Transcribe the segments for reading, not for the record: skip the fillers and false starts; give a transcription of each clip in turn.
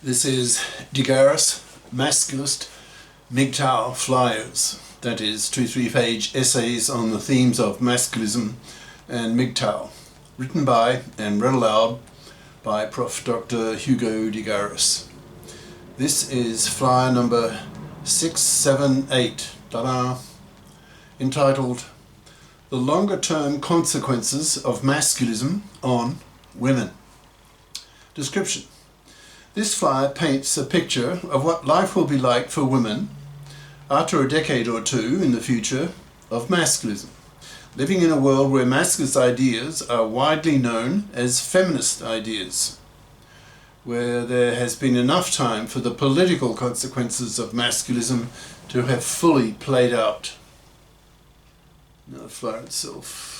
This is Garis, Masculist, MGTOW flyers, that is 2 3-page essays on the themes of masculism and MGTOW, written by and read aloud by Prof. Dr. Hugo de Garis. This is flyer number 678, entitled The Longer Term Consequences of Masculism on Women. Description. This flyer paints a picture of what life will be like for women after a decade or two in the future of masculism, living in a world where masculist ideas are widely known as feminist ideas, where there has been enough time for the political consequences of masculism to have fully played out. Now the flyer itself.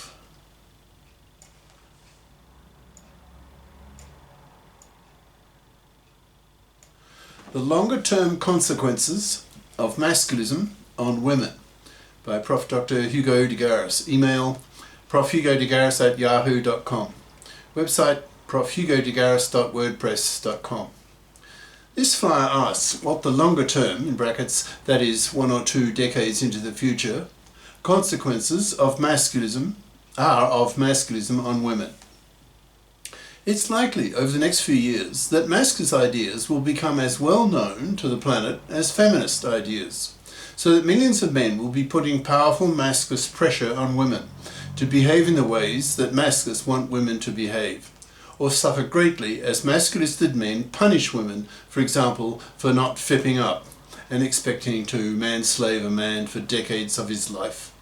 The Longer Term Consequences of Masculism on Women by Prof. Dr. Hugo de Garis. Email profhugodegaris@yahoo.com. Website profhugodegaris.wordpress.com. This flyer asks what the longer term, in brackets, that is 1 or 2 decades into the future, consequences of masculism are of masculism on women. It's likely over the next few years that masculist ideas will become as well known to the planet as feminist ideas, so that millions of men will be putting powerful masculist pressure on women to behave in the ways that masculists want women to behave, or suffer greatly as masculisted men punish women, for example, for not fipping up and expecting to manslave a man for decades of his life.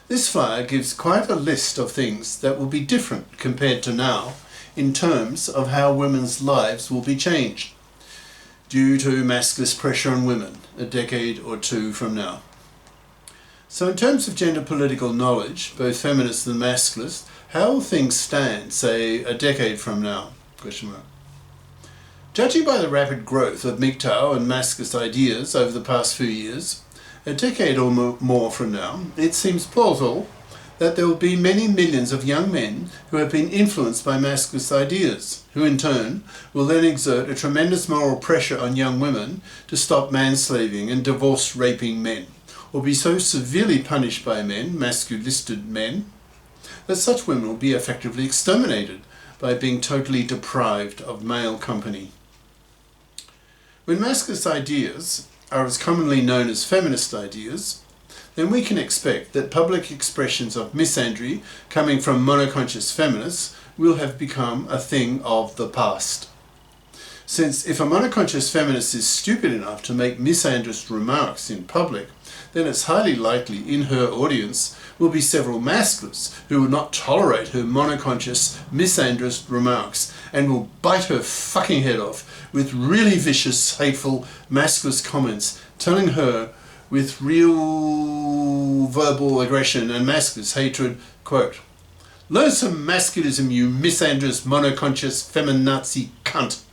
This flyer gives quite a list of things that will be different compared to now, in terms of how women's lives will be changed due to masculist pressure on women a decade or two from now. So in terms of gender political knowledge, both feminist and masculist, how will things stand, say, a decade from now? Judging by the rapid growth of MGTOW and masculist ideas over the past few years, a decade or more from now, it seems plausible that there will be many millions of young men who have been influenced by masculist ideas, who in turn will then exert a tremendous moral pressure on young women to stop manslaving and divorce raping men, or be so severely punished by men, masculisted men, that such women will be effectively exterminated by being totally deprived of male company. When masculist ideas are as commonly known as feminist ideas, then we can expect that public expressions of misandry coming from monoconscious feminists will have become a thing of the past. Since if a monoconscious feminist is stupid enough to make misandrist remarks in public, then it's highly likely in her audience will be several masculists who will not tolerate her monoconscious misandrist remarks and will bite her fucking head off with really vicious, hateful, masculist comments, telling her with real verbal aggression and masculist hatred, quote, "Learn some masculism, you misandrist, monoconscious, feminazi cunt.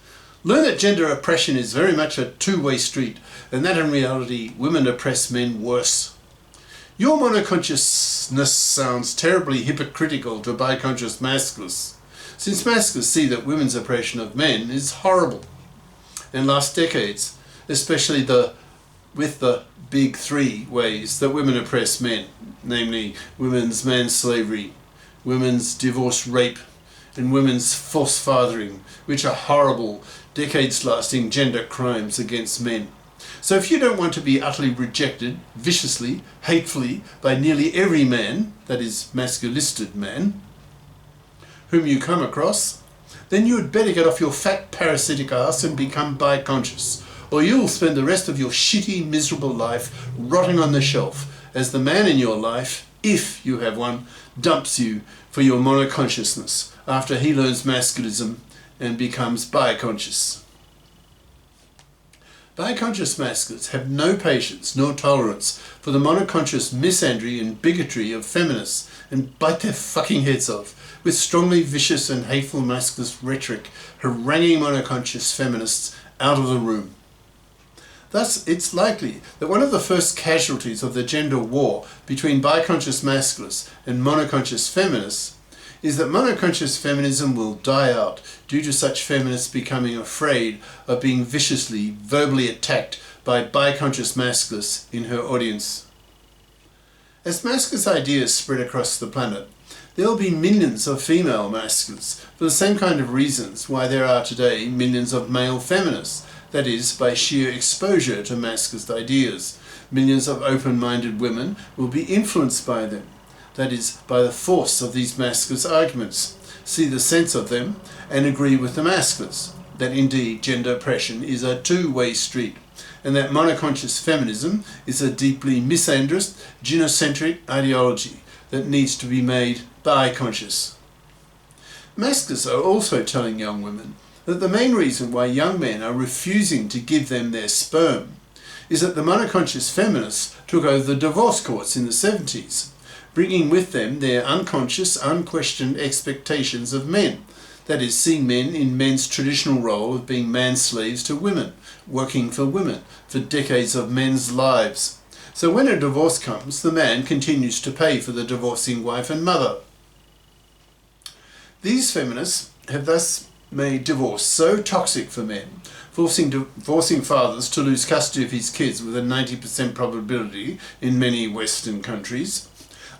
Learn that gender oppression is very much a two-way street, and that in reality women oppress men worse. Your monoconsciousness sounds terribly hypocritical to biconscious masculists, since masculists see that women's oppression of men is horrible. In last decades, especially with the big 3 ways that women oppress men, namely women's manslavery, women's divorce rape, and women's false fathering, which are horrible, decades-lasting gender crimes against men. So if you don't want to be utterly rejected, viciously, hatefully, by nearly every man, that is masculisted man, whom you come across, then you had better get off your fat parasitic ass and become biconscious, or you'll spend the rest of your shitty, miserable life rotting on the shelf as the man in your life, if you have one, dumps you for your monoconsciousness after he learns masculism and becomes biconscious. Biconscious masculists have no patience nor tolerance for the monoconscious misandry and bigotry of feminists and bite their fucking heads off with strongly vicious and hateful masculist rhetoric, haranguing monoconscious feminists out of the room. Thus, it's likely that one of the first casualties of the gender war between biconscious masculists and monoconscious feminists is that monoconscious feminism will die out due to such feminists becoming afraid of being viciously, verbally attacked by biconscious masculists in her audience. As masculist ideas spread across the planet, there will be millions of female masculists for the same kind of reasons why there are today millions of male feminists, that is, by sheer exposure to masculist ideas. Millions of open-minded women will be influenced by them, that is, by the force of these masculist arguments, see the sense of them, and agree with the masculists, that indeed gender oppression is a two-way street, and that monoconscious feminism is a deeply misandrist, gynocentric ideology that needs to be made biconscious. Masculists are also telling young women that the main reason why young men are refusing to give them their sperm is that the monoconscious feminists took over the divorce courts in the 70s, bringing with them their unconscious, unquestioned expectations of men, that is, seeing men in men's traditional role of being man-slaves to women, working for women, for decades of men's lives. So when a divorce comes, the man continues to pay for the divorcing wife and mother. These feminists have thus made divorce so toxic for men, forcing divorcing fathers to lose custody of his kids with a 90% probability in many Western countries,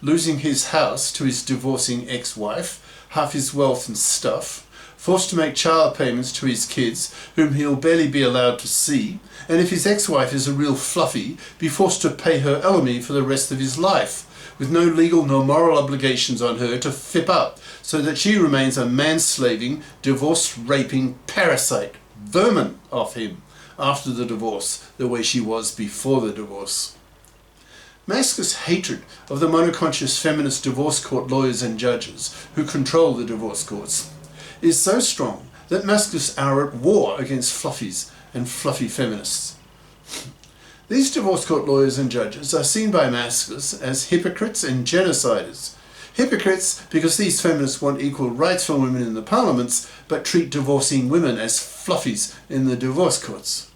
losing his house to his divorcing ex-wife, half his wealth and stuff, forced to make child payments to his kids, whom he'll barely be allowed to see, and if his ex-wife is a real fluffy, be forced to pay her alimony for the rest of his life, with no legal nor moral obligations on her to fip up, so that she remains a man-slaving, divorce-raping parasite, vermin of him, after the divorce, the way she was before the divorce. Masculist hatred of the monoconscious feminist divorce court lawyers and judges who control the divorce courts is so strong that masculists are at war against fluffies and fluffy feminists. These divorce court lawyers and judges are seen by masculists as hypocrites and genociders. Hypocrites because these feminists want equal rights for women in the parliaments, but treat divorcing women as fluffies in the divorce courts.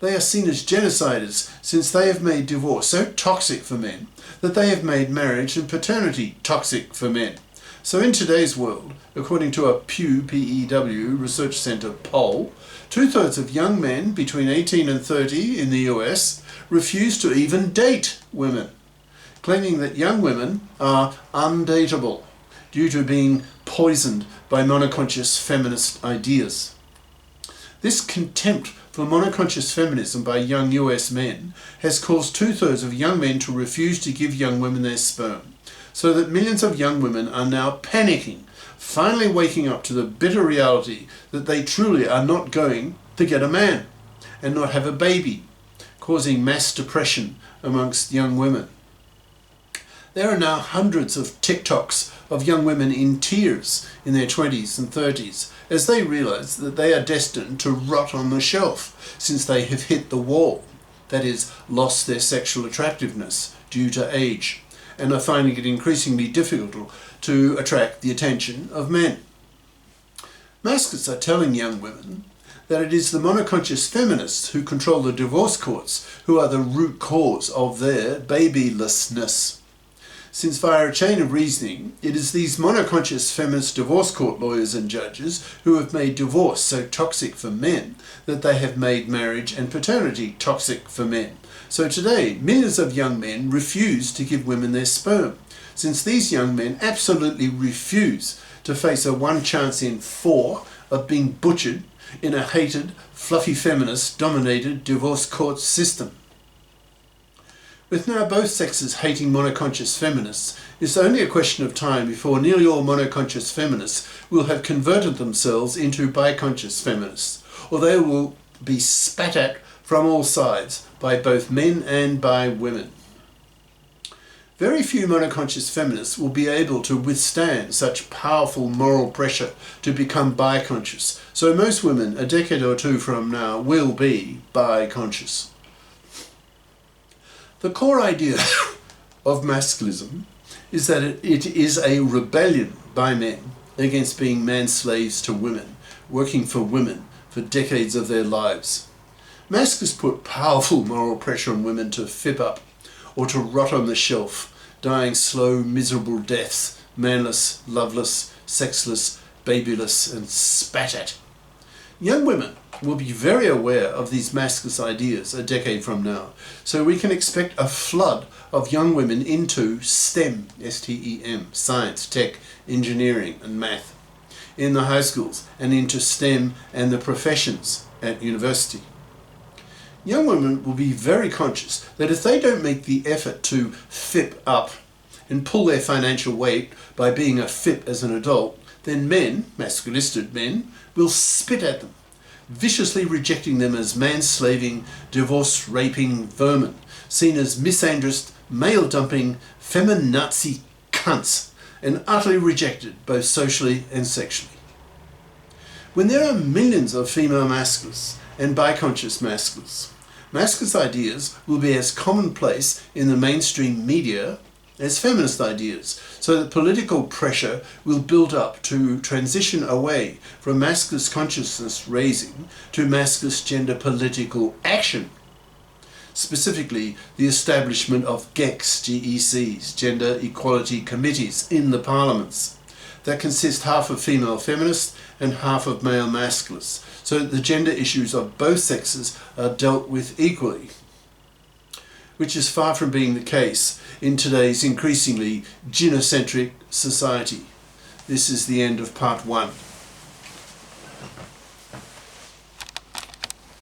They are seen as genociders since they have made divorce so toxic for men that they have made marriage and paternity toxic for men. So in today's world, according to a Pew PEW Research Center poll, 2/3 of young men between 18 and 30 in the US refuse to even date women, claiming that young women are undateable due to being poisoned by monoconscious feminist ideas. This contempt for monoconscious feminism by young US men has caused 2/3 of young men to refuse to give young women their sperm, so that millions of young women are now panicking, finally waking up to the bitter reality that they truly are not going to get a man and not have a baby, causing mass depression amongst young women. There are now hundreds of TikToks of young women in tears in their 20s and 30s as they realize that they are destined to rot on the shelf since they have hit the wall, that is, lost their sexual attractiveness due to age, and are finding it increasingly difficult to attract the attention of men. Masculists are telling young women that it is the monoconscious feminists who control the divorce courts who are the root cause of their babylessness, since via a chain of reasoning, it is these monoconscious feminist divorce court lawyers and judges who have made divorce so toxic for men that they have made marriage and paternity toxic for men. So today, millions of young men refuse to give women their sperm, since these young men absolutely refuse to face a 1 chance in 4 of being butchered in a hated, fluffy feminist-dominated divorce court system. With now both sexes hating monoconscious feminists, it's only a question of time before nearly all monoconscious feminists will have converted themselves into biconscious feminists, or they will be spat at from all sides by both men and by women. Very few monoconscious feminists will be able to withstand such powerful moral pressure to become biconscious, so most women a decade or 2 from now will be biconscious. The core idea of masculism is that it is a rebellion by men against being man-slaves to women, working for women for decades of their lives. Masculists put powerful moral pressure on women to fip up or to rot on the shelf, dying slow, miserable deaths manless, loveless, sexless, babyless, and spat at. Young women will be very aware of these masculinist ideas a decade from now, so we can expect a flood of young women into STEM, S-T-E-M, science, tech, engineering and math, in the high schools, and into STEM and the professions at university. Young women will be very conscious that if they don't make the effort to FIP up and pull their financial weight by being a FIP as an adult, then men, masculistic men, will spit at them, viciously rejecting them as man-slaving, divorce-raping vermin, seen as misandrist, male-dumping, feminazi cunts, and utterly rejected both socially and sexually. When there are millions of female masculists and biconscious masculists, masculinist ideas will be as commonplace in the mainstream media as feminist ideas, so that political pressure will build up to transition away from masculinist consciousness raising to masculinist gender political action. Specifically, the establishment of GECs, GECs, gender equality committees in the parliaments that consist half of female feminists and half of male masculists, so that the gender issues of both sexes are dealt with equally, which is far from being the case in today's increasingly gynocentric society. This is the end of part 1.